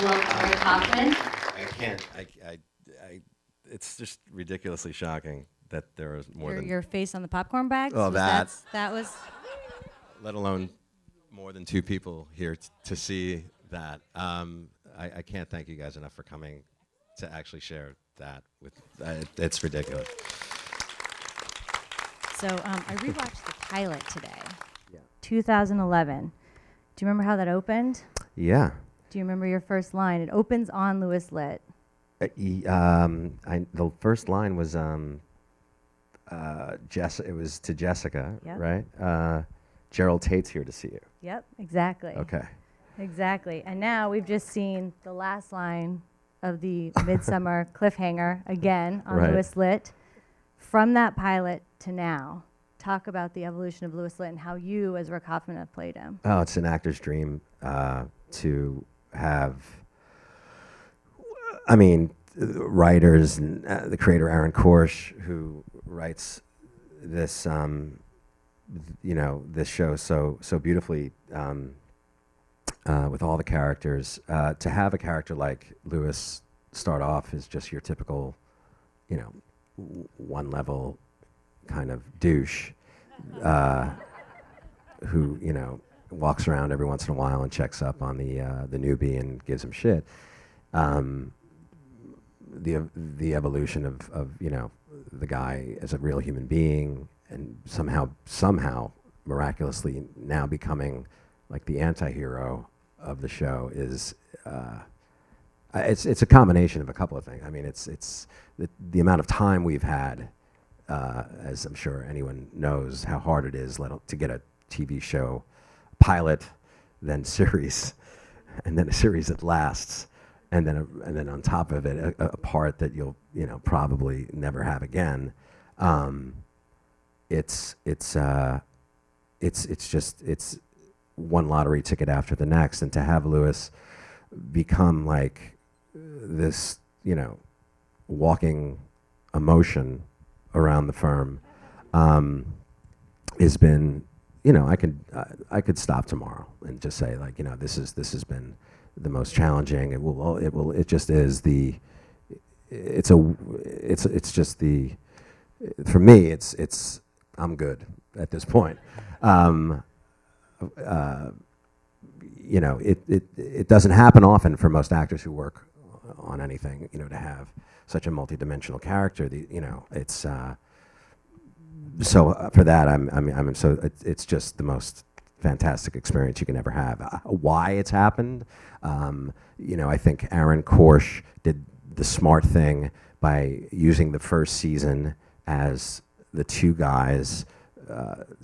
Welcome, Hoffman. I can't. It's just ridiculously shocking that there is more than. Your face on the popcorn bags? Oh, that. That was. Let alone more than two people here to see that. I can't thank you guys enough for coming to actually share that with. It's ridiculous. So I rewatched the pilot today. Yeah. 2011. Do you remember how that opened? Yeah. Do you remember your first line? It opens on Louis Litt. The first line was it was to Jessica, Yep. right? Gerald Tate's here to see you. Yep, exactly. Okay. Exactly. And now we've just seen the last line of the Midsummer cliffhanger again on Right. Louis Litt. From that pilot to now, talk about the evolution of Louis Litt and how you, as Rick Hoffman, have played him. Oh, it's an actor's dream to have. I mean, writers and the creator Aaron Korsh, who writes this, this show so beautifully with all the characters. To have a character like Louis start off as just your typical, one level kind of douche, who walks around every once in a while and checks up on the newbie and gives him shit. The evolution of the guy as a real human being, and somehow miraculously now becoming like the anti-hero of the show is it's a combination of a couple of things. I mean, it's the amount of time we've had, as I'm sure anyone knows how hard it is to get a TV show pilot, then series, and then a series that lasts. And then on top of it, a part that you'll probably never have again. It's one lottery ticket after the next, and to have Louis become like this, walking emotion around the firm, has been, I could stop tomorrow and just say like, this has been the most challenging. It just is for me, I'm good at this point. It doesn't happen often for most actors who work on anything, to have such a multidimensional character. So for that, it's just the most fantastic experience you can ever have. Why it's happened, I think Aaron Korsh did the smart thing by using the first season as the two guys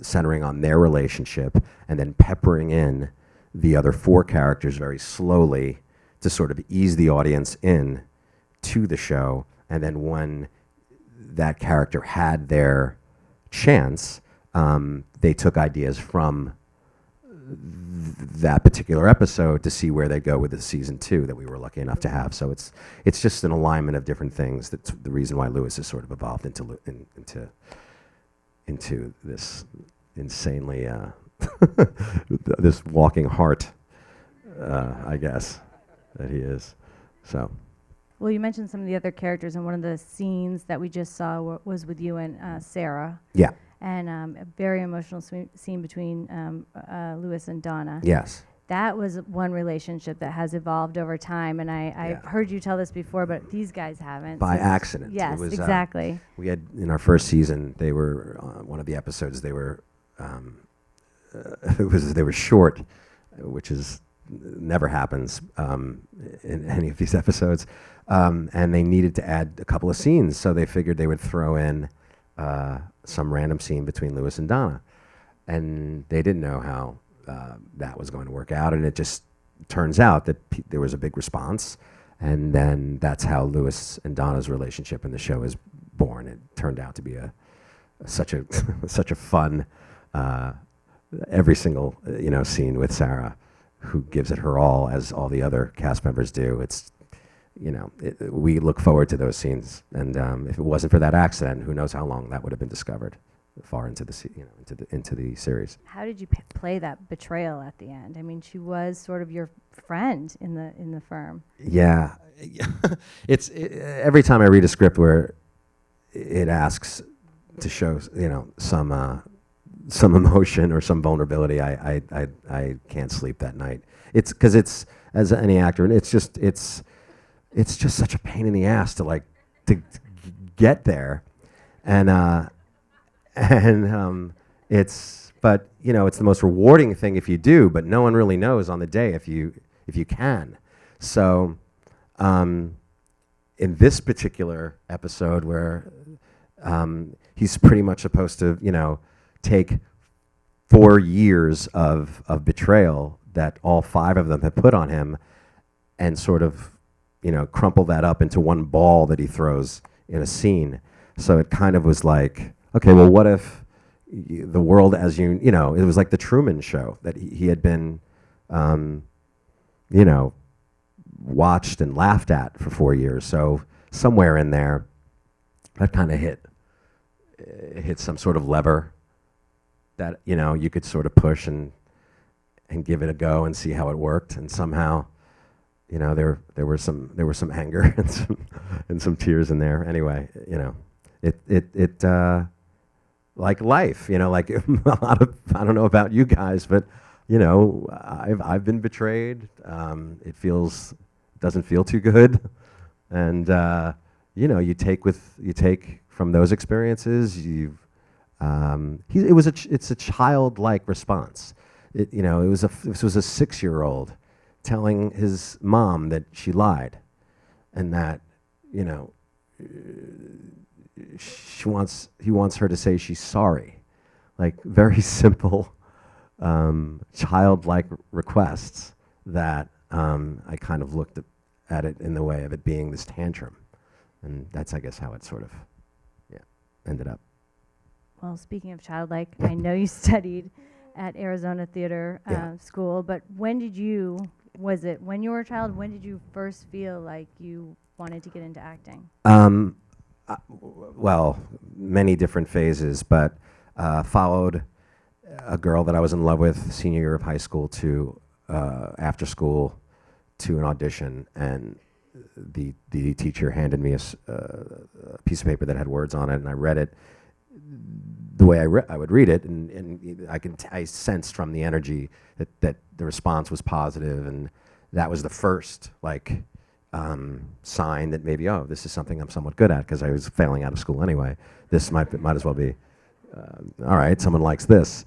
centering on their relationship, and then peppering in the other four characters very slowly to sort of ease the audience in to the show. And then when that character had their chance, they took ideas from that particular episode to see where they go with the season 2 that we were lucky enough to have. So it's just an alignment of different things. That's the reason why Louis has sort of evolved into this insanely this walking heart, I guess, that he is. So. Well, you mentioned some of the other characters, and one of the scenes that we just saw was with you and Sarah. Yeah. And a very emotional scene between Louis and Donna. Yes. That was one relationship that has evolved over time, and I've heard you tell this before, but these guys haven't. By accident. Yes, it was, exactly. We had, in our first season, they were, one of the episodes, they were short, which is never happens in any of these episodes, and they needed to add a couple of scenes, so they figured they would throw in some random scene between Louis and Donna, and they didn't know how that was going to work out, and it just turns out that there was a big response, and then that's how Louis and Donna's relationship in the show is born. It turned out to be such a fun every single scene with Sarah, who gives it her all, as all the other cast members do. It's we look forward to those scenes, and if it wasn't for that accident, who knows how long that would have been discovered. far into the into the series. How did you play that betrayal at the end? I mean, she was sort of your friend in the firm. Yeah, every time I read a script where it asks to show some emotion or some vulnerability, I can't sleep that night. It's because it's, as any actor, and it's just such a pain in the ass to get there, and it's, but it's the most rewarding thing if you do, but no one really knows on the day if you can. So in this particular episode where he's pretty much supposed to take 4 years of betrayal that all 5 of them have put on him and sort of crumple that up into one ball that he throws in a scene. So it kind of was like, okay, well, what if the world as it was like the Truman Show, that he had been, watched and laughed at for 4 years. So somewhere in there, that kind of hit some sort of lever that, you could sort of push and give it a go and see how it worked. And somehow, there was some anger and some tears in there. Anyway, it like life, like a lot of, I don't know about you guys, but I've been betrayed. It doesn't feel too good, and you take from those experiences. It's a childlike response. This was a 6-year-old telling his mom that she lied, and that he wants her to say she's sorry, like very simple, childlike requests that I kind of looked at it in the way of it being this tantrum, and that's, I guess, how it sort of ended up. Well, speaking of childlike, I know you studied at Arizona Theater School, but when you were a child, when did you first feel like you wanted to get into acting? Well, many different phases, but followed a girl that I was in love with senior year of high school to after school to an audition, and the teacher handed me a piece of paper that had words on it, and I read it the way I would read it, and I sensed from the energy that the response was positive, and that was the first sign that maybe, oh, this is something I'm somewhat good at, because I was failing out of school anyway. This might as well be all right. Someone likes this.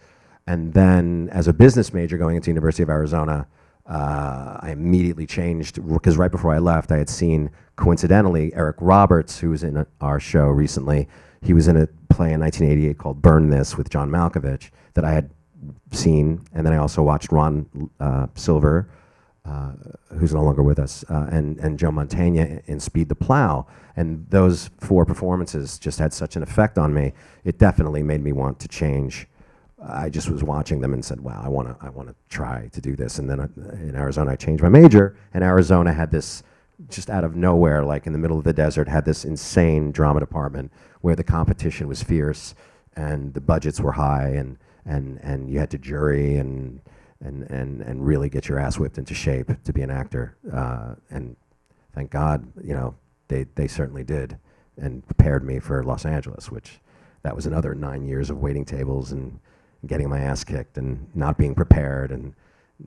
And then, as a business major going into University of Arizona, I immediately changed, because right before I left, I had seen, coincidentally, Eric Roberts, who was in our show recently. He was in a play in 1988 called Burn This with John Malkovich that I had seen, and then I also watched Ron Silver, who's no longer with us, and Joe Mantegna in Speed the Plow. And those 4 performances just had such an effect on me. It definitely made me want to change. I just was watching them and said, wow, I want to try to do this. And then in Arizona, I changed my major, and Arizona had this, just out of nowhere, like in the middle of the desert, had this insane drama department where the competition was fierce and the budgets were high, and you had to jury and really get your ass whipped into shape to be an actor. And thank God, they certainly did, and prepared me for Los Angeles, which that was another 9 years of waiting tables and getting my ass kicked and not being prepared and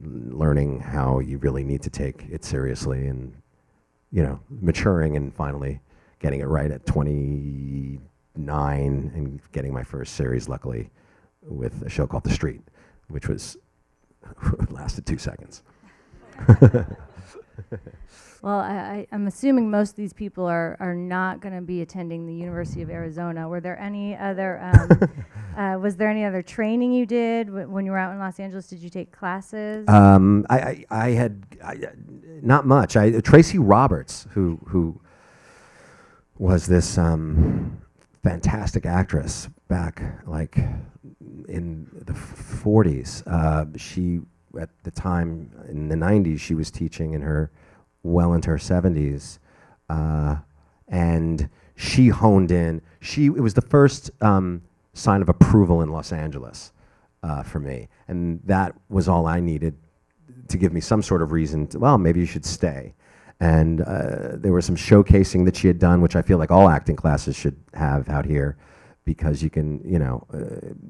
learning how you really need to take it seriously, and maturing and finally getting it right at 29 and getting my first series, luckily, with a show called The Street, which was lasted 2 seconds. Well, I'm assuming most of these people are not going to be attending the University of Arizona. Were there any other, was there any other training you did when you were out in Los Angeles? Did you take classes? I had not much. Tracy Roberts, who was this fantastic actress back in the 40s. She, at the time in the 90s, she was teaching into her 70s, and she honed in. It was the first sign of approval in Los Angeles for me. And that was all I needed to give me some sort of reason to, well, maybe you should stay. And there was some showcasing that she had done, which I feel like all acting classes should have out here, because you can,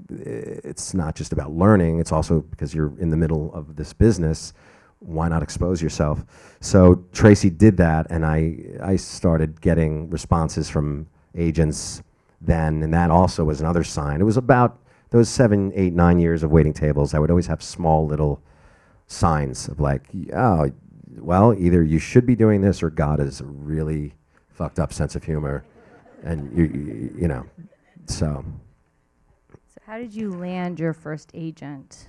it's not just about learning, it's also because you're in the middle of this business, why not expose yourself? So Tracy did that, and I started getting responses from agents then, and that also was another sign. It was about those 7, 8, 9 years of waiting tables. I would always have small little signs of like, oh, well, either you should be doing this or God has a really fucked up sense of humor, and you know, so. So how did you land your first agent?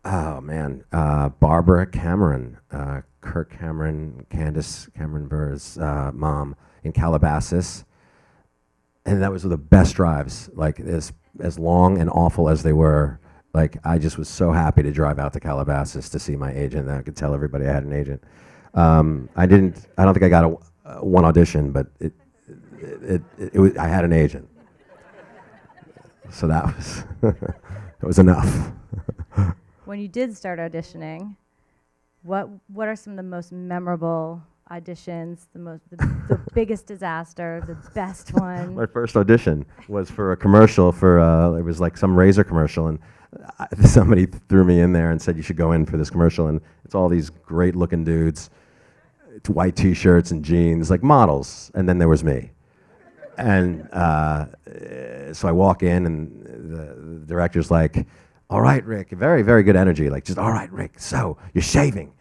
Oh man, Barbara Cameron, Kirk Cameron, Candace Cameron Burr's mom in Calabasas, and that was the best drives. Like as long and awful as they were, like I just was so happy to drive out to Calabasas to see my agent. And I could tell everybody I had an agent. I don't think I got one audition, but I had an agent. So that was that was enough. When you did start auditioning, what are some of the most memorable auditions, the biggest disaster, the best one? My first audition was for a commercial for it was like some razor commercial, and somebody threw me in there and said you should go in for this commercial, and it's all these great looking dudes, it's white t-shirts and jeans, like models, and then there was me. And so I walk in, and the director's like, all right, Rick, very, very good energy. Like, just, all right, Rick, so you're shaving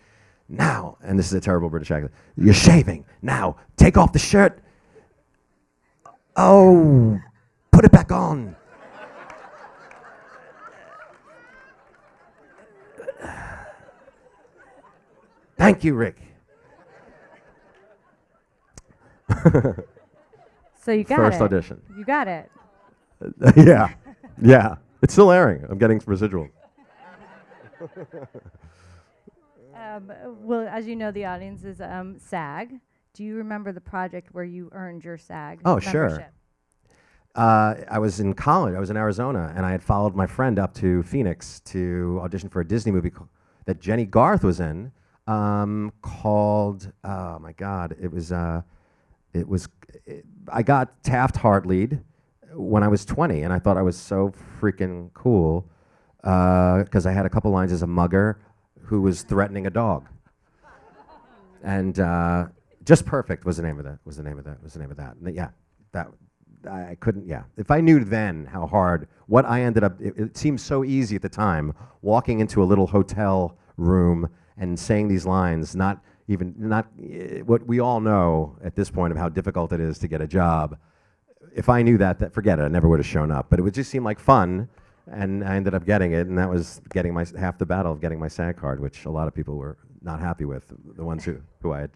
now. And this is a terrible British accent. You're shaving now. Take off the shirt. Oh, put it back on. Thank you, Rick. So you got First it. audition. You got it. Yeah, yeah. It's still airing. I'm getting residuals. Well, as you know, the audience is SAG. Do you remember the project where you earned your SAG membership? Sure. I was in college. I was in Arizona, and I had followed my friend up to Phoenix to audition for a Disney movie that Jenny Garth was in, called, oh my God, I got Taft-Hart lead when I was 20, and I thought I was so freaking cool because I had a couple lines as a mugger who was threatening a dog. And Just Perfect was the name of that. And yeah, that I couldn't. Yeah, if I knew then how hard what I ended up, it seemed so easy at the time. Walking into a little hotel room and saying these lines, not what we all know at this point of how difficult it is to get a job. If I knew that forget it, I never would have shown up. But it would just seem like fun, and I ended up getting it, and that was getting half the battle of getting my SAG card, which a lot of people were not happy with. The ones who I had,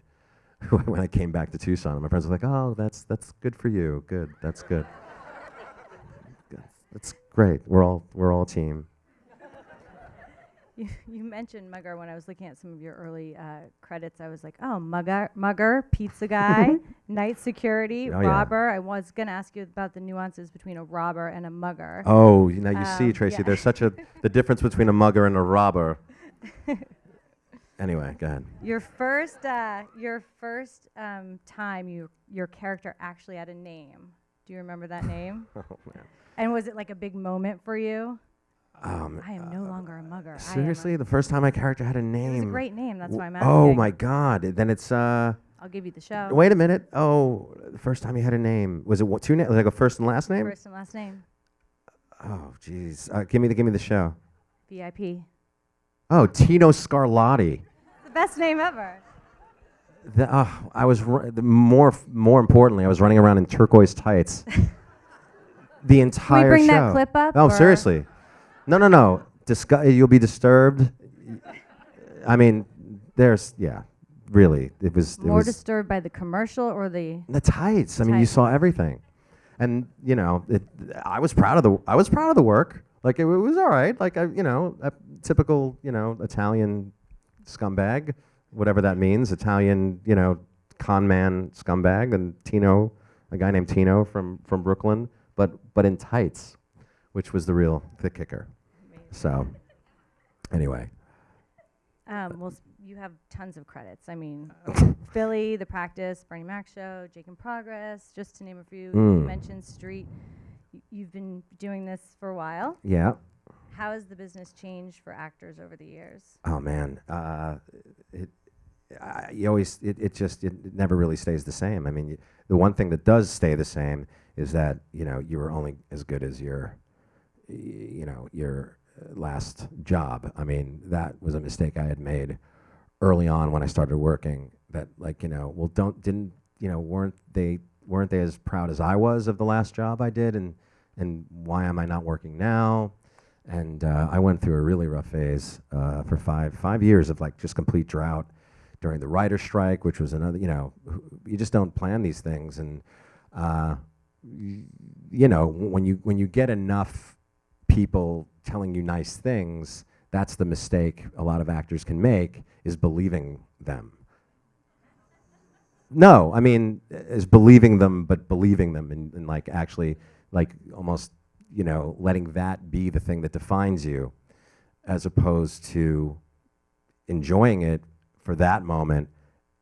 when I came back to Tucson, my friends were like, "Oh, that's good for you. Good, that's good. That's great. We're all a team." You mentioned mugger when I was looking at some of your early credits. I was like, oh, mugger, pizza guy, night security, robber. Yeah. I was going to ask you about the nuances between a robber and a mugger. Oh, now you see, Tracy, yeah. There's such the difference between a mugger and a robber. Anyway, go ahead. Your first time your character actually had a name. Do you remember that name? Oh, man. And was it like a big moment for you? I am no longer a mugger. Seriously, the first time my character had a name. It was a great name. That's why I'm asking. Oh my God! Then it's. I'll give you the show. Wait a minute. Oh, the first time he had a name, was it two names? Like a first and last name? First and last name. Oh, jeez. Give me the show. VIP. Oh, Tino Scarlatti. The best name ever. I was more importantly, I was running around in turquoise tights. The entire show. Can we bring that clip up? Oh, seriously. No. You'll be disturbed. I mean, really, it was more disturbed by the commercial or the tights. I mean, you saw everything, and I was proud of the work. Like it was all right. Like a typical Italian scumbag, whatever that means. Italian con man scumbag, and Tino, a guy named Tino from Brooklyn, but in tights. which was the kicker. So, anyway. You have tons of credits. I mean, Philly, The Practice, Bernie Mac Show, Jake in Progress, just to name a few. You mentioned Street. You've been doing this for a while. Yeah. How has the business changed for actors over the years? Oh man, it never really stays the same. I mean, the one thing that does stay the same is that you were only as good as your last job. I mean, that was a mistake I had made early on when I started working. That weren't they as proud as I was of the last job I did, and why am I not working now? And I went through a really rough phase for five years of just complete drought during the writer's strike, which was another. You just don't plan these things, and when you get enough people telling you nice things, that's the mistake a lot of actors can make, is believing them. No, I mean, is believing them, but believing them and actually almost, letting that be the thing that defines you, as opposed to enjoying it for that moment,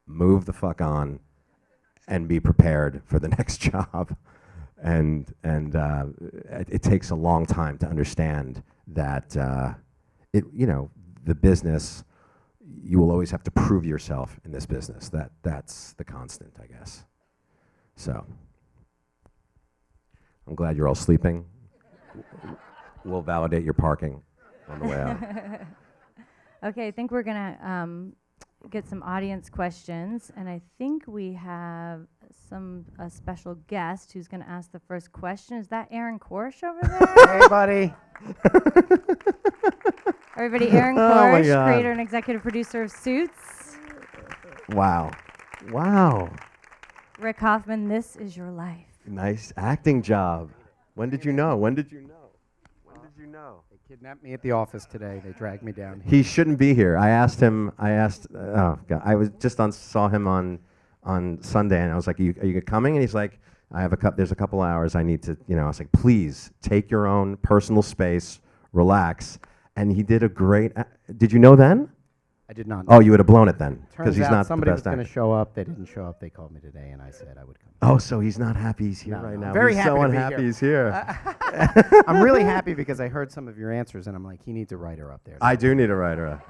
move the fuck on, and be prepared for the next job. And it takes a long time to understand that the business, you will always have to prove yourself in this business. That's the constant, I guess. So I'm glad you're all sleeping. We'll validate your parking on the way out. Okay, I think we're gonna get some audience questions, and I think we have a special guest who's going to ask the first question. Is that Aaron Korsh over there? Hey, buddy. Everybody, Aaron Korsh, creator and executive producer of Suits. Wow. Rick Hoffman, this is your life. Nice acting job. When did you know? They kidnapped me at the office today. They dragged me down here. He shouldn't be here. Oh God, I was just saw him on Sunday, and I was like, are you coming? And he's like, there's a couple hours I need to, I was like, please take your own personal space, relax. And he did a great, did you know then? I did not know. Oh, you would have blown it then, because he's Turns out not the somebody was best going actor. to show up. They didn't show up. They called me today, and I said I would come. Oh, so he's not happy he's here No, right no. now. Very he's happy so to be unhappy here. he's here. I'm really happy because I heard some of your answers, and I'm like, he needs a writer up there. I do need a writer.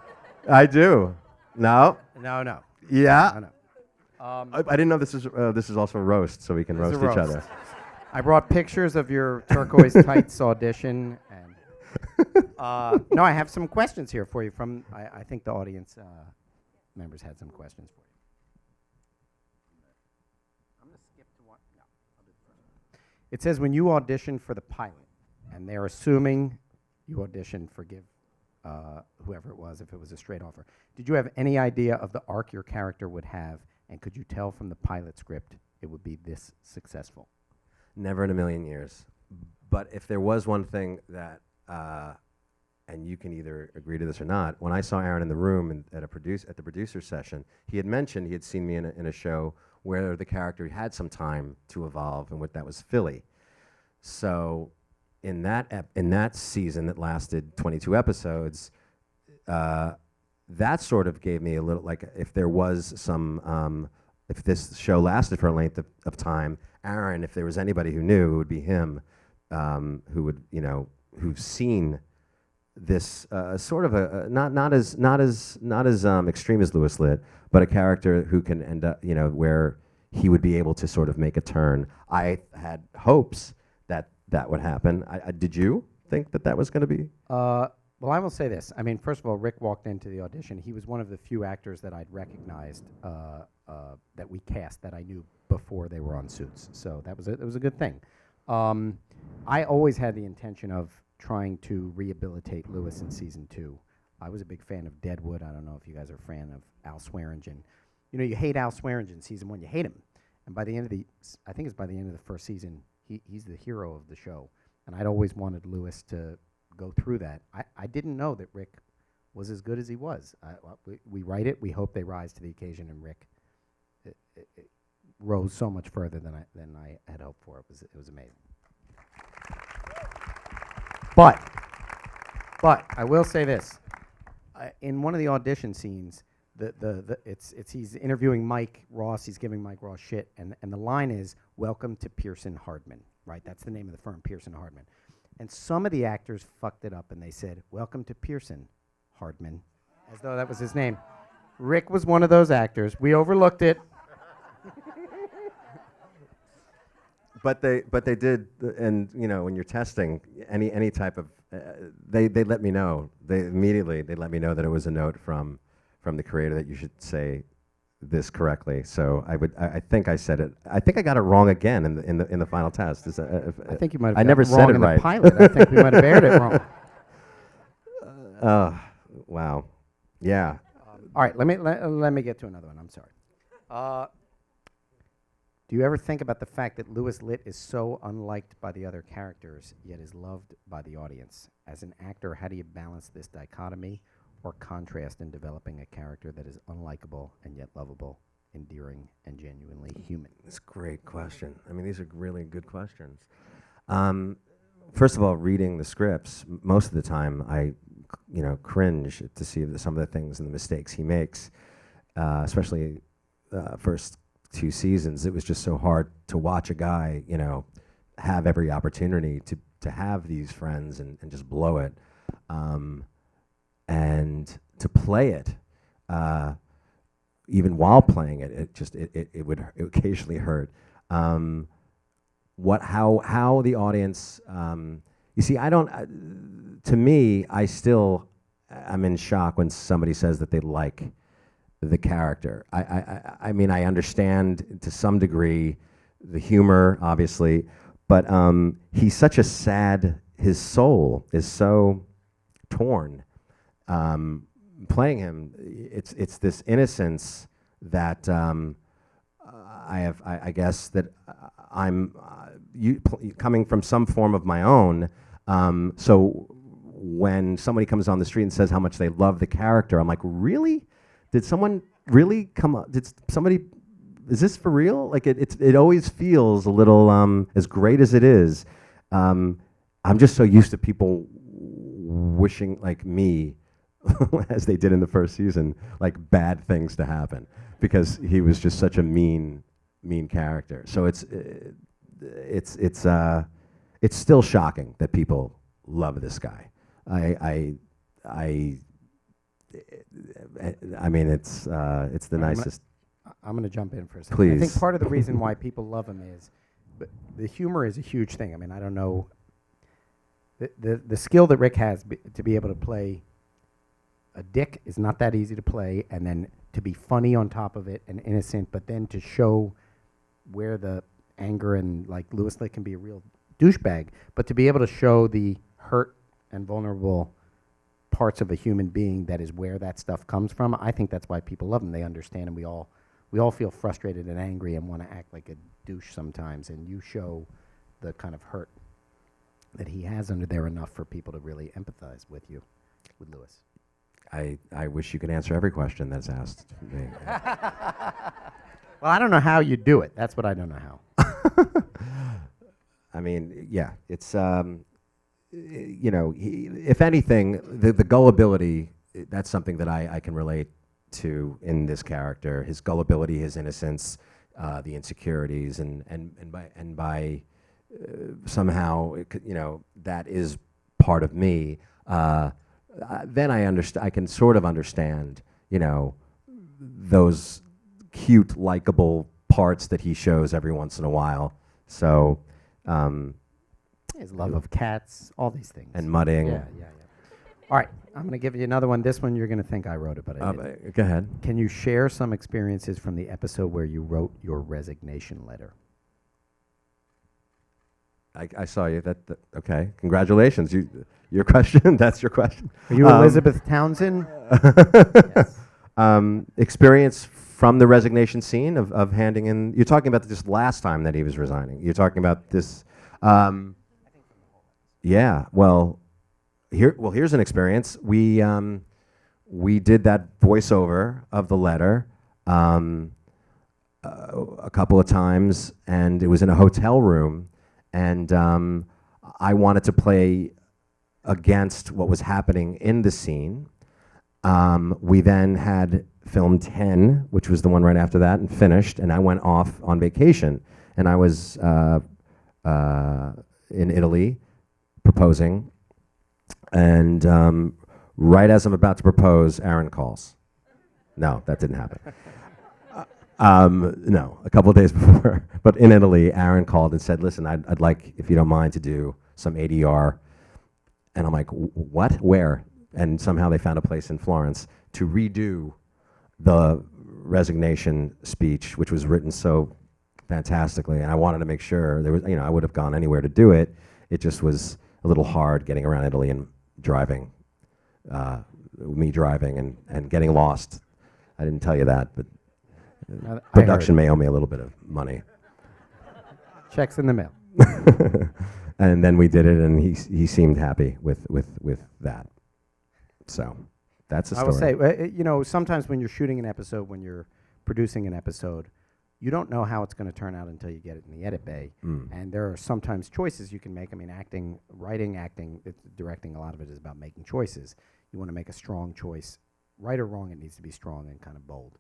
I do. No? No. Yeah? No. I didn't know this is also a roast, so we can This is roast a each roast. other. I brought pictures of your turquoise tights audition, and no, I have some questions here for you from. I think the audience members had some questions for you. I'm going to skip to one. No, I'll do the first one. It says when you auditioned for the pilot, and they're assuming you auditioned for whoever it was, if it was a straight offer. Did you have any idea of the arc your character would have, and could you tell from the pilot script it would be this successful? Never in a million years. But if there was one thing that, and you can either agree to this or not, when I saw Aaron in the room at the producer session, he had mentioned he had seen me in a show where the character had some time to evolve, and that was Philly. So in that season that lasted 22 episodes, that sort of gave me a little, if there was some, if this show lasted for a length of time, Aaron, if there was anybody who knew, it would be him, who would, who've seen this sort of not as extreme as Louis Litt, but a character who can end up, where he would be able to sort of make a turn. I had hopes that would happen. Did you think that was going to be? Well, I will say this. I mean, first of all, Rick walked into the audition. He was one of the few actors that I'd recognized that we cast that I knew before they were on Suits. So that was a good thing. I always had the intention of trying to rehabilitate Louis in season 2. I was a big fan of Deadwood. I don't know if you guys are a fan of Al Swearingen. You hate Al Swearingen season 1. You hate him. And by the end of I think it's by the end of the first season, he's the hero of the show. And I'd always wanted Louis to go through that. I didn't know that Rick was as good as he was. We write it. We hope they rise to the occasion. And Rick it rose so much further than I had hoped for. It was amazing. But I will say this: in one of the audition scenes, it's he's interviewing Mike Ross. He's giving Mike Ross shit, and the line is "Welcome to Pearson Hardman." Right, that's the name of the firm, Pearson Hardman. And some of the actors fucked it up, and they said "Welcome to Pearson Hardman," as though that was his name. Rick was one of those actors. We overlooked it. But they did, and you know, when you're testing any type of, they let me know. They immediately let me know that it was a note from the creator that you should say this correctly. So I think I said it. I think I got it wrong again in the final test. Is that, I think you might have. I never gotten it wrong said it in right. The pilot. I think we might have aired it wrong. Wow. Yeah. All right, let me get to another one. I'm sorry. Do you ever think about the fact that Louis Litt is so unliked by the other characters, yet is loved by the audience? As an actor, how do you balance this dichotomy or contrast in developing a character that is unlikable and yet lovable, endearing, and genuinely human? That's a great question. I mean, these are really good questions. First of all, reading the scripts, most of the time I, cringe to see some of the things and the mistakes he makes, especially first 2 seasons. It was just so hard to watch a guy, have every opportunity to have these friends and just blow it, and to play it, even while playing it, it would occasionally hurt. How the audience, you see, to me, I'm in shock when somebody says that they like the character. I mean, I understand to some degree the humor, obviously, but he's such a sad, his soul is so torn. Playing him, it's this innocence that I guess that I'm coming from some form of my own. So when somebody comes on the street and says how much they love the character, I'm like, really? Did someone really come up? Did somebody? Is this for real? Like it always feels a little as great as it is. I'm just so used to people wishing like me, as they did in the first season, like bad things to happen because he was just such a mean character. So it's still shocking that people love this guy. I mean, it's the nicest. I'm going to jump in for a second. Please. I think part of the reason why people love him is, the humor is a huge thing. I mean, I don't know. The skill that Rick has to be able to play a dick is not that easy to play, and then to be funny on top of it and innocent, but then to show where the anger and like Louis Litt can be a real douchebag, but to be able to show the hurt and vulnerable parts of a human being, that is where that stuff comes from. I think that's why people love him. They understand, and we all feel frustrated and angry and want to act like a douche sometimes, and you show the kind of hurt that he has under there enough for people to really empathize with you, with Louis. I wish you could answer every question that's asked. Well, I don't know how you do it. That's what I don't know how. I mean, yeah, it's if anything, the gullibility, that's something that I can relate to in this character. His gullibility, his innocence, the insecurities, and by somehow, that is part of me. Then I can sort of understand, those cute, likable parts that he shows every once in a while. So. His love of cats, all these things. And mudding. Yeah. All right, I'm going to give you another one. This one you're going to think I wrote it, but I didn't. Go ahead. Can you share some experiences from the episode where you wrote your resignation letter? I saw you. Okay. Congratulations. Your question. That's your question. Are you Elizabeth Townsend? Yes. Experience from the resignation scene of handing in. You're talking about this last time that he was resigning. You're talking about this. Yeah. Well, here's an experience. We did that voiceover of the letter a couple of times, and it was in a hotel room. And I wanted to play against what was happening in the scene. We then had film 10, which was the one right after that, and finished, and I went off on vacation. And I was in Italy proposing, and right as I'm about to propose, Aaron calls. No, that didn't happen. No, a couple of days before. But in Italy, Aaron called and said, listen, I'd like, if you don't mind, to do some ADR. And I'm like, what? Where? And somehow they found a place in Florence to redo the resignation speech, which was written so fantastically. And I wanted to make sure there was, I would have gone anywhere to do it. It just was a little hard getting around Italy and driving, me driving and getting lost. I didn't tell you that, but production may owe me a little bit of money. Checks in the mail. And then we did it, and he seemed happy with that. So that's a story. I will say, sometimes when you're shooting an episode, when you're producing an episode, you don't know how it's going to turn out until you get it in the edit bay. And there are sometimes choices you can make. I mean, writing, acting, directing, a lot of it is about making choices. You want to make a strong choice. Right or wrong, it needs to be strong and kind of bold,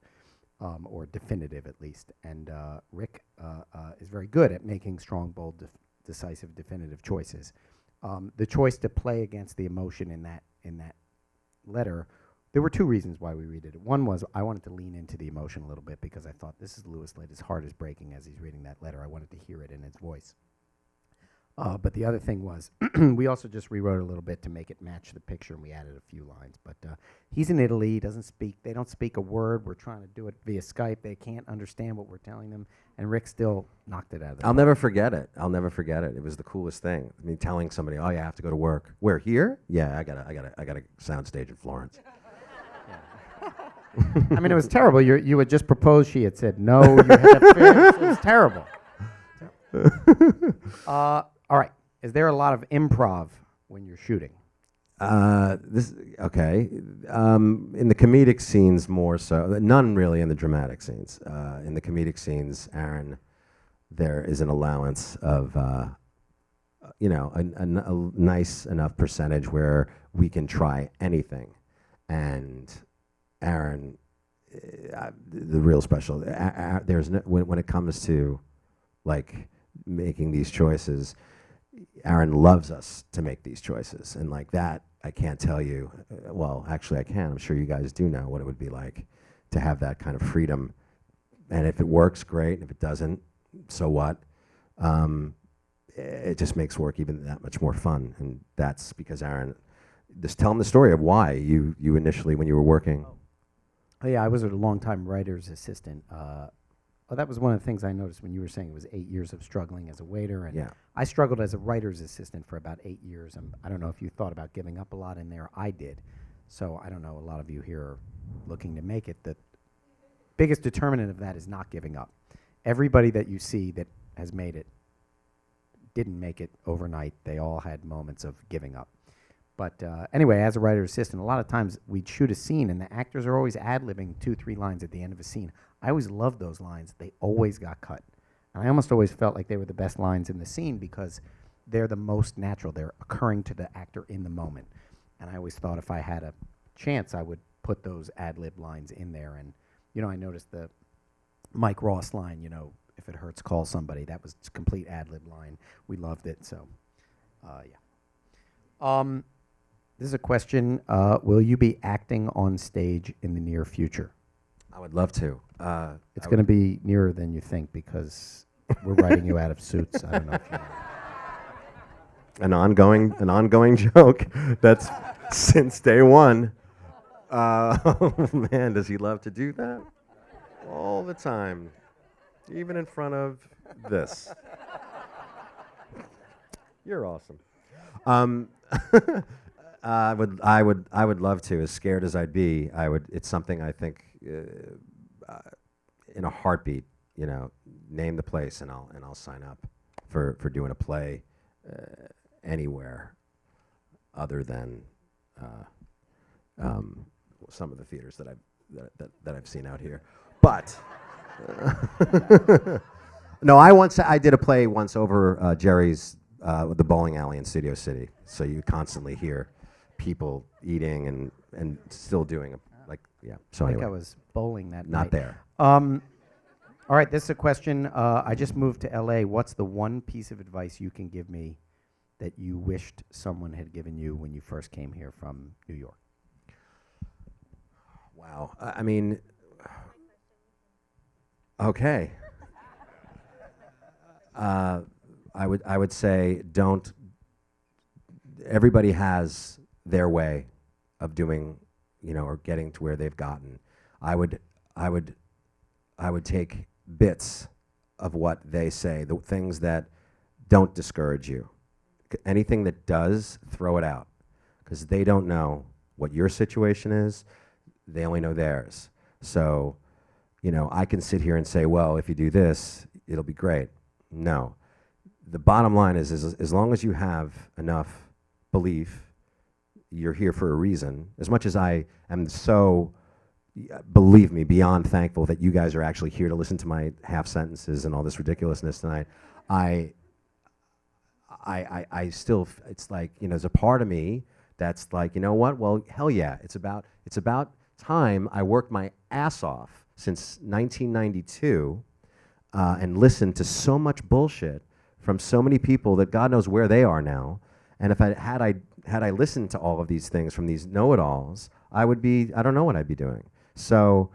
or definitive at least. And Rick is very good at making strong, bold, decisive, definitive choices. The choice to play against the emotion in that letter, there were two reasons why we redid it. One was I wanted to lean into the emotion a little bit because I thought this is Louis Litt. His heart is breaking as he's reading that letter. I wanted to hear it in his voice. But the other thing was we also just rewrote it a little bit to make it match the picture, and we added a few lines. But he's in Italy. He doesn't speak. They don't speak a word. We're trying to do it via Skype. They can't understand what we're telling them. And Rick still knocked it out of the I'll never forget it. It was the coolest thing. I mean, telling somebody, "Oh, yeah, I have to go to work." Where, here? Yeah, I got a soundstage in Florence. I mean, it was terrible. You had just proposed. She had said no. You had to finish. It was terrible. All right. Is there a lot of improv when you're shooting? Okay. In the comedic scenes, more so. None really in the dramatic scenes. In the comedic scenes, Aaron, there is an allowance of, a nice enough percentage where we can try anything. And Aaron, the real special. There's when it comes to, like, making these choices, Aaron loves us to make these choices, and like that, I can't tell you. Well, actually, I can. I'm sure you guys do know what it would be like to have that kind of freedom. And if it works, great. And if it doesn't, so what? It just makes work even that much more fun. And that's because Aaron. Just tell him the story of why you initially, when you were working. Oh, yeah, I was a long-time writer's assistant. That was one of the things I noticed when you were saying it was 8 years of struggling as a waiter. And yeah. I struggled as a writer's assistant for about 8 years. I don't know if you thought about giving up a lot in there. I did. So I don't know, a lot of you here are looking to make it. The biggest determinant of that is not giving up. Everybody that you see that has made it didn't make it overnight. They all had moments of giving up. But anyway, as a writer's assistant, a lot of times we'd shoot a scene, and the actors are always ad-libbing 2-3 lines at the end of a scene. I always loved those lines. They always got cut. And I almost always felt like they were the best lines in the scene because they're the most natural. They're occurring to the actor in the moment. And I always thought if I had a chance, I would put those ad-lib lines in there. And, I noticed the Mike Ross line, if it hurts, call somebody. That was a complete ad-lib line. We loved it, so, yeah. This is a question. Will you be acting on stage in the near future? I would love to. It's going to be nearer than you think because we're writing you out of Suits. I don't know if you know. An ongoing joke that's since day one. Oh man, does he love to do that? All the time, even in front of this. You're awesome. I would love to. As scared as I'd be, It's something I think in a heartbeat. Name the place and I'll sign up for doing a play anywhere other than some of the theaters that I've seen out here. But no, I did a play once over Jerry's the bowling alley in Studio City. So you constantly hear people eating and still doing yeah. So I think anyway, I was bowling that not night. there. All right, this is a question. I just moved to LA. What's the one piece of advice you can give me that you wished someone had given you when you first came here from New York? Wow. I mean, okay. I would say don't. Everybody has their way of doing, or getting to where they've gotten. I would take bits of what they say, the things that don't discourage you. Anything that does, throw it out, because they don't know what your situation is. They only know theirs. So, I can sit here and say, well, if you do this, it'll be great. No. The bottom line is as long as you have enough belief, you're here for a reason. As much as I am so, believe me, beyond thankful that you guys are actually here to listen to my half sentences and all this ridiculousness tonight, I still, it's like, there's a part of me that's like, you know what? Well, hell yeah, it's about time I worked my ass off since 1992 and listened to so much bullshit from so many people that God knows where they are now. And if had I listened to all of these things from these know-it-alls, I don't know what I'd be doing. So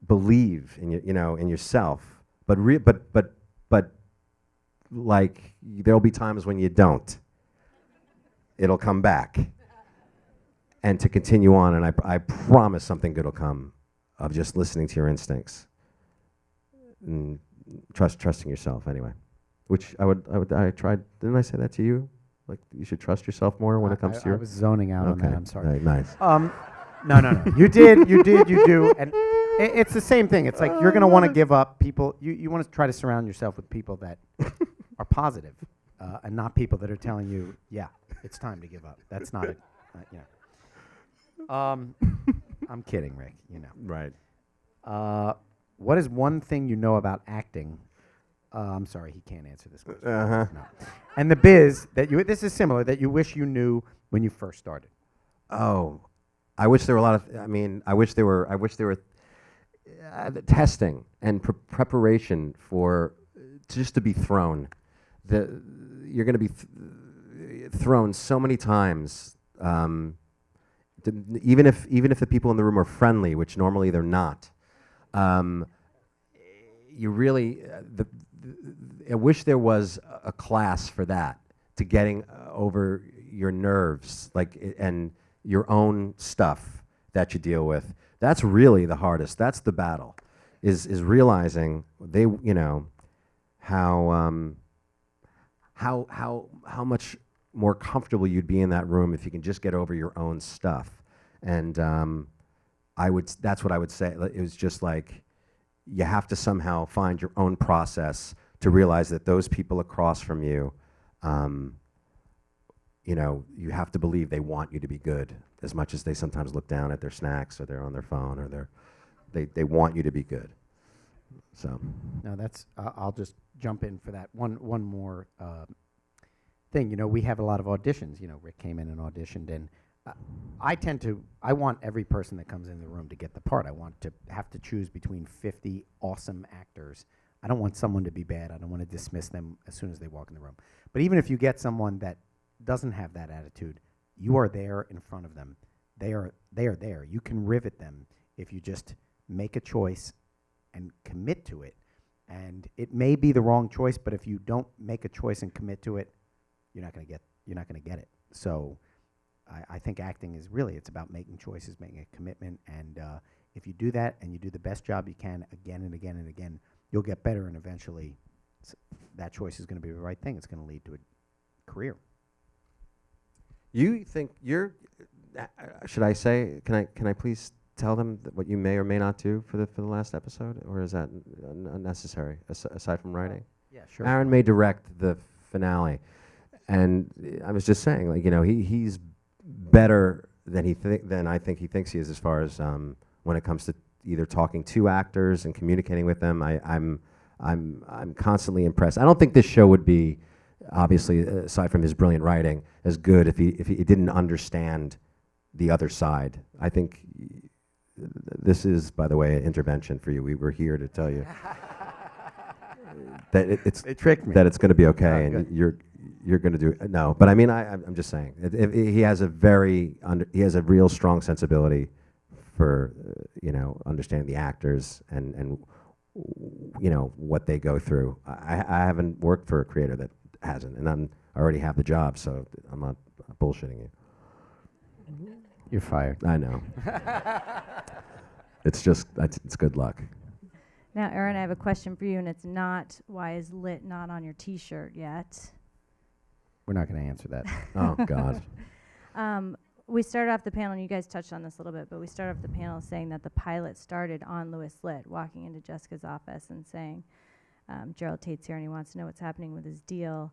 believe in in yourself, but like there'll be times when you don't. It'll come back. And to continue on, and I promise something good will come of just listening to your instincts and trusting yourself anyway. Which I tried. Didn't I say that to you? Like you should trust yourself more when it comes to your. I was zoning out on that. I'm sorry. Right, nice. No. You did. You do. And it's the same thing. It's like you're going to want to give up people. You want to try to surround yourself with people that are positive and not people that are telling you, yeah, it's time to give up. That's not it. I'm kidding, Rick. Right. What is one thing you know about acting? I'm sorry, he can't answer this question. Uh-huh. No. And the biz that this is similar, that you wish you knew when you first started. Oh, I wish there were a lot of. I wish there were testing and preparation for just to be thrown. You're going to be thrown so many times. Even if the people in the room are friendly, which normally they're not. You really. I wish there was a class for that, to getting over your nerves, and your own stuff that you deal with. That's really the hardest. That's the battle, is realizing how much more comfortable you'd be in that room if you can just get over your own stuff. And that's what I would say. It was just like, you have to somehow find your own process to realize that those people across from you, you have to believe they want you to be good as much as they sometimes look down at their snacks or they're on their phone or they want you to be good. So. No, that's. I'll just jump in for that. One more thing. We have a lot of auditions. Rick came in and auditioned, and I want every person that comes in the room to get the part. I want to have to choose between 50 awesome actors. I don't want someone to be bad. I don't want to dismiss them as soon as they walk in the room. But even if you get someone that doesn't have that attitude, you are there in front of them. They are there. You can rivet them if you just make a choice and commit to it. And it may be the wrong choice, but if you don't make a choice and commit to it, you're not going to get it. So I think acting is really, it's about making choices, making a commitment, and if you do that and you do the best job you can again and again and again, you'll get better, and eventually that choice is going to be the right thing. It's going to lead to a career. You think should I say, can I please tell them what you may or may not do for the last episode, or is that unnecessary, aside from writing? Yeah, sure. Aaron may direct the finale, and I was just saying, he's better than I think he thinks he is, as far as when it comes to either talking to actors and communicating with them. I'm constantly impressed. I don't think this show would be obviously, aside from his brilliant writing, as good if he didn't understand the other side. I think this is, by the way, an intervention for you. We were here to tell you that They tricked me. that it's going to be okay, Oh, and you're going to do no. But I mean, I'm just saying, he has a he has a real strong sensibility for understanding the actors and what they go through. I haven't worked for a creator that hasn't, and I already have the job, so I'm not bullshitting you. You're fired. I know. It's good luck. Now, Aaron, I have a question for you, and it's not why is lit not on your T-shirt yet? We're not going to answer that. Oh God. We started off the panel, and you guys touched on this a little bit, but we started off the panel saying that the pilot started on Louis Litt walking into Jessica's office and saying, Gerald Tate's here and he wants to know what's happening with his deal,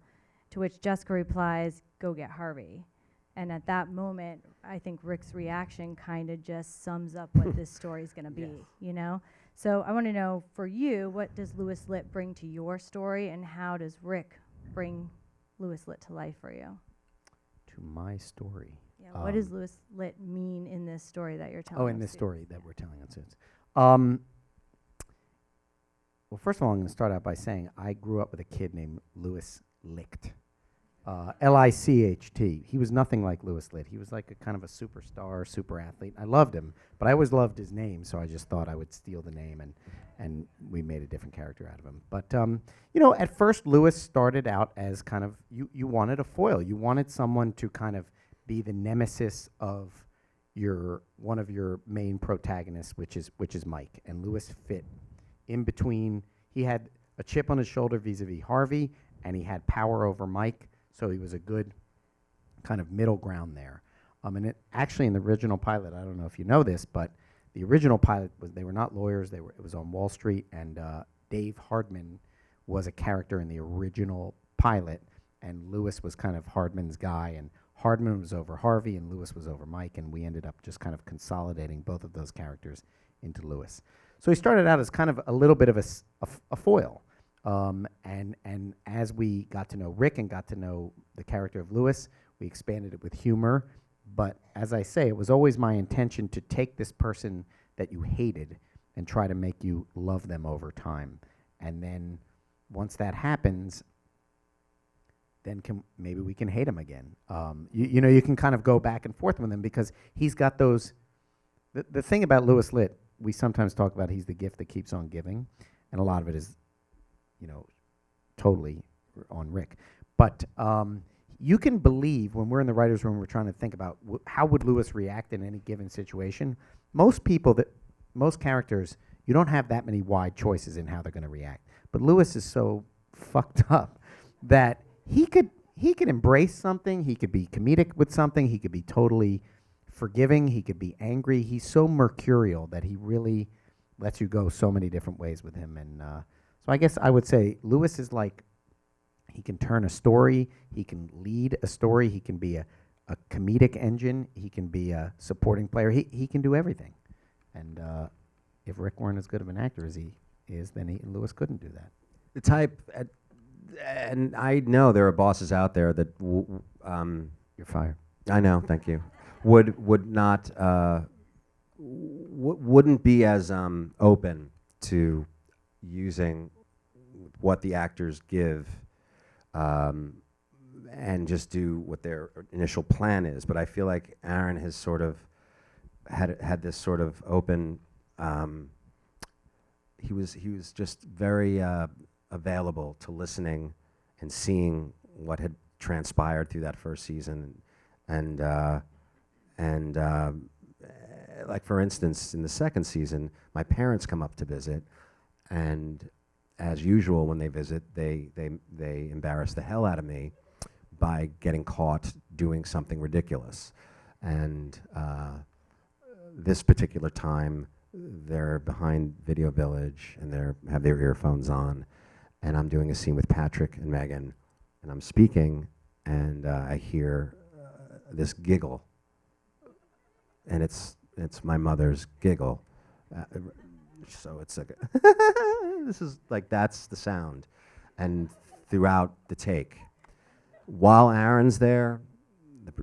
to which Jessica replies, go get Harvey. And at that moment, I think Rick's reaction kind of just sums up what this story's going to be, So I want to know, for you, what does Louis Litt bring to your story, and how does Rick bring Louis Litt to life for you? To my story. Yeah, what does Louis Litt mean in this story that you're telling Oh, us? in this to? story that we're telling on Suits. Well, first of all, I'm going to start out by saying I grew up with a kid named Louis Licht. Licht. He was nothing like Louis Litt. He was like a kind of a superstar, super athlete. I loved him, but I always loved his name, so I just thought I would steal the name, and we made a different character out of him. But, at first, Louis started out as kind of, you wanted a foil. You wanted someone to kind of be the nemesis of one of your main protagonists, which is Mike. And Louis fit in between. He had a chip on his shoulder vis-a-vis Harvey, and he had power over Mike, so he was a good kind of middle ground there. And actually, in the original pilot, I don't know if you know this, but the original pilot they were not lawyers. It was on Wall Street, and Dave Hardman was a character in the original pilot, and Louis was kind of Hardman's guy, and Hardman was over Harvey, and Louis was over Mike, and we ended up just kind of consolidating both of those characters into Louis. So he started out as kind of a little bit of a foil. And as we got to know Rick and got to know the character of Louis, we expanded it with humor. But as I say, it was always my intention to take this person that you hated and try to make you love them over time. And then once that happens, then maybe we can hate him again. You can kind of go back and forth with him because he's got those. The thing about Louis Litt, we sometimes talk about he's the gift that keeps on giving, and a lot of it is, totally on Rick. But you can believe when we're in the writer's room, we're trying to think about how would Louis react in any given situation. Most characters, you don't have that many wide choices in how they're going to react. But Louis is so fucked up that he could embrace something. He could be comedic with something. He could be totally forgiving. He could be angry. He's so mercurial that he really lets you go so many different ways with him. And so I guess I would say Louis is like, he can turn a story. He can lead a story. He can be a comedic engine. He can be a supporting player. He can do everything. And if Rick weren't as good of an actor as he is, then Louis couldn't do that. The type, and I know there are bosses out there that You're fired. I know, thank you. Would not wouldn't be as open to using what the actors give and just do what their initial plan is. But I feel like Aaron has sort of had this sort of open. He was just very available to listening and seeing what had transpired through that first season, and like for instance, in the second season, my parents come up to visit, and as usual, when they visit, they embarrass the hell out of me by getting caught doing something ridiculous. And this particular time, they're behind Video Village, and they have their earphones on, and I'm doing a scene with Patrick and Meghan, and I'm speaking, and I hear this giggle, and it's my mother's giggle. So it's like, this is like, that's the sound. And throughout the take, while Aaron's there,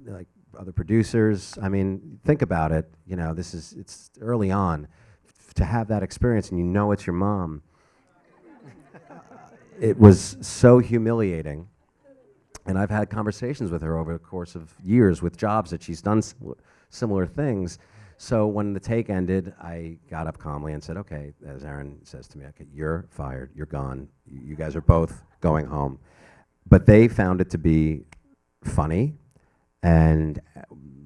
like other producers, I mean, think about it. You know, it's early on. To have that experience and you know it's your mom, it was so humiliating. And I've had conversations with her over the course of years with jobs that she's done similar things. So when the take ended, I got up calmly and said, okay, as Aaron says to me, okay, you're fired, you're gone. You guys are both going home. But they found it to be funny. And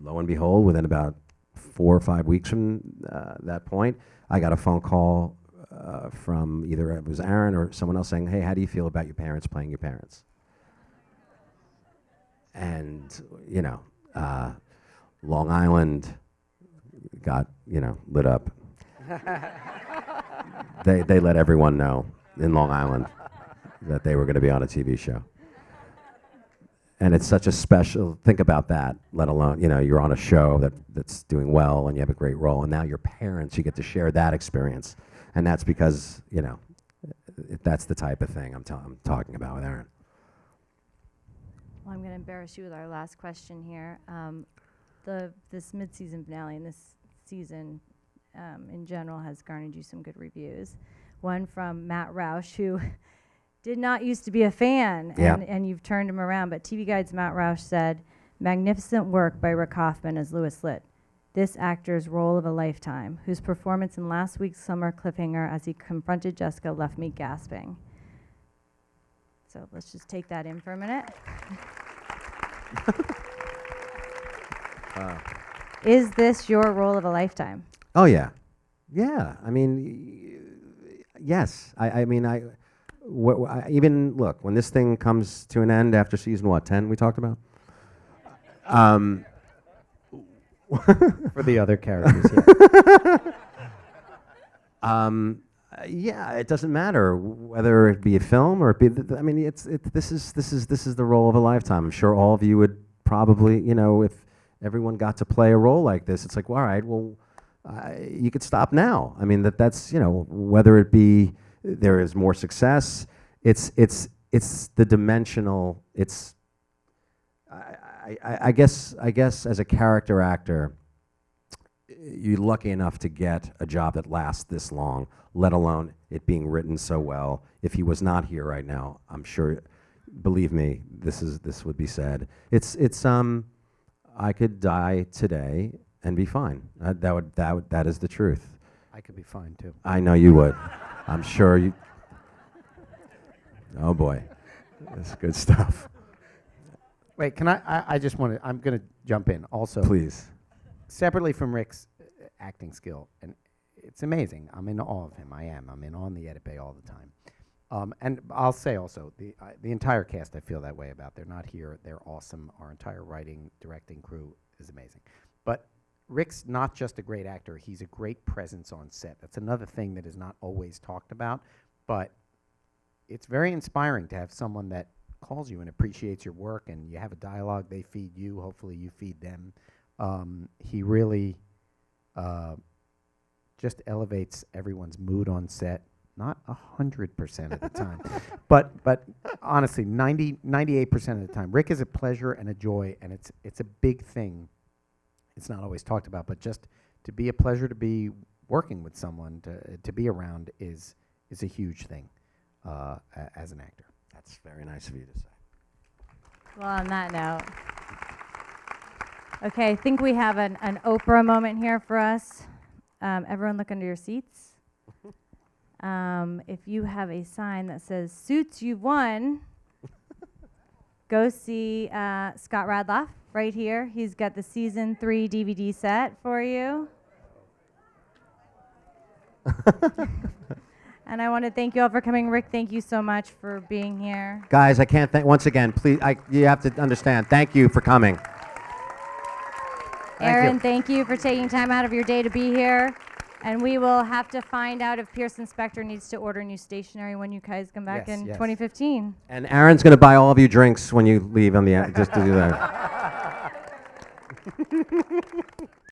lo and behold, within about 4 or 5 weeks from that point, I got a phone call from either it was Aaron or someone else saying, hey, how do you feel about your parents playing your parents? And, you know, Long Island got, you know, lit up. They let everyone know in Long Island that they were going to be on a TV show. And it's such a special, think about that, let alone, you know, you're on a show that's doing well and you have a great role, and now your parents, you get to share that experience. And that's because, you know, that's the type of thing I'm talking about with Aaron. Well, I'm going to embarrass you with our last question here. This mid-season finale and this season in general has garnered you some good reviews. One from Matt Roush, who did not used to be a fan, and you've turned him around. But TV Guide's Matt Roush said, magnificent work by Rick Hoffman as Louis Litt. This actor's role of a lifetime, whose performance in last week's summer cliffhanger as he confronted Jessica left me gasping. So let's just take that in for a minute. Is this your role of a lifetime? Oh, yeah. Yeah. I mean, yes. I mean, even, look, when this thing comes to an end after season, 10 we talked about? For the other characters, yeah. Yeah, it doesn't matter whether it be a film or it be. I mean, this is the role of a lifetime. I'm sure all of you would probably, you know, if everyone got to play a role like this, it's like, well, all right, well, you could stop now. I mean, that's, you know, whether it be there is more success, it's the dimensional. It's I guess as a character actor, you're lucky enough to get a job that lasts this long, let alone it being written so well. If he was not here right now, I'm sure, believe me, this would be said. It's I could die today and be fine. That is the truth. I could be fine too. I know you would. I'm sure you. Oh boy, that's good stuff. Wait, can I just want to, I'm going to jump in also. Please. Separately from Rick's acting skill, and it's amazing. I'm in awe of him. I'm in awe on the edit bay all the time. And I'll say also, the entire cast I feel that way about. They're not here. They're awesome. Our entire writing, directing crew is amazing. But Rick's not just a great actor. He's a great presence on set. That's another thing that is not always talked about. But it's very inspiring to have someone that calls you and appreciates your work, and you have a dialogue. They feed you. Hopefully you feed them. He really just elevates everyone's mood on set. Not 100% of the time, but honestly, 98% of the time. Rick is a pleasure and a joy, and it's a big thing. It's not always talked about, but just to be a pleasure to be working with someone, to be around is a huge thing as an actor. That's very nice of you to say. Well, on that note. Okay, I think we have an Oprah moment here for us. Everyone look under your seats. If you have a sign that says, Suits, you've won, go see Scott Radloff right here. He's got the season 3 DVD set for you. And I want to thank you all for coming. Rick, thank you so much for being here. Guys, I can't thank, once again, please, you have to understand, thank you for coming. Aaron, thank you for taking time out of your day to be here. And we will have to find out if Pearson Spector needs to order new stationery when you guys come back in 2015. And Aaron's going to buy all of you drinks when you leave on the just to do that.